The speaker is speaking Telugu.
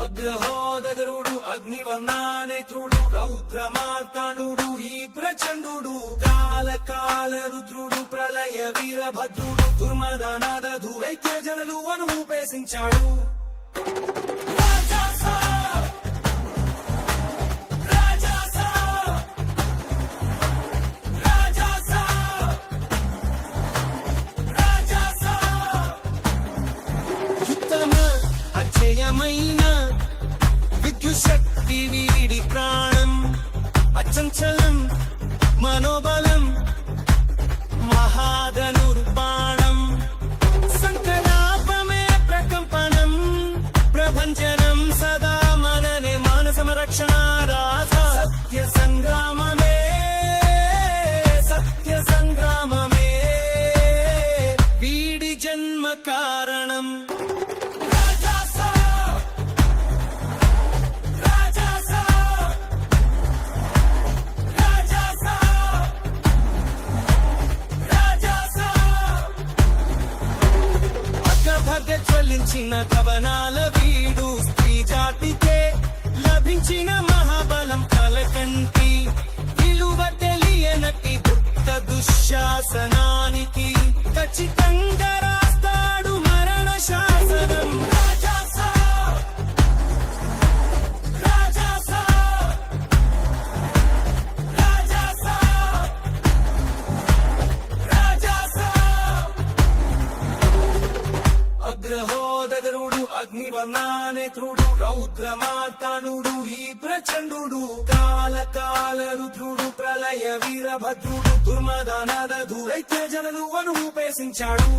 అగ్రహోదరుడు అగ్నివర్ణానేత్రుడు రౌద్రమార్తాండు ఈ ప్రచండు కాల రుద్రుడు ప్రళయ వీరభద్రుడు దుర్మదనాదధు ఐక్య జనులు అనుపేసించాడు. అజయమైన విద్యుశక్తి వీడి ప్రాణం అచంచలం మనోబలం మహాధనుర్బాణం సంకలాపమే ప్రకంపనం ప్రభంజనం సదా మననే మానసమ రక్షణ రాధ సత్య సంగ్రామమే వీడి జన్మ కారణం. జ్వలించిన కవనాల వీడు స్త్రీ జాతికే లభించిన మహాబలం కలకంటి విలువ తెలియనటి దుష్ట దుశ్శాసనానికి ఖచ్చితంగా రాస్తాడు మరణ శాసనం. అగ్రహోదరుడు అగ్నివర్ణానేత్రుడు రౌద్రమార్తాండు ఈ ప్రచండు కాల రుద్రుడు ప్రళయ వీరభద్రుడు దుర్మదనాదధు ఐక్య జనులు అనుపేసించాడు.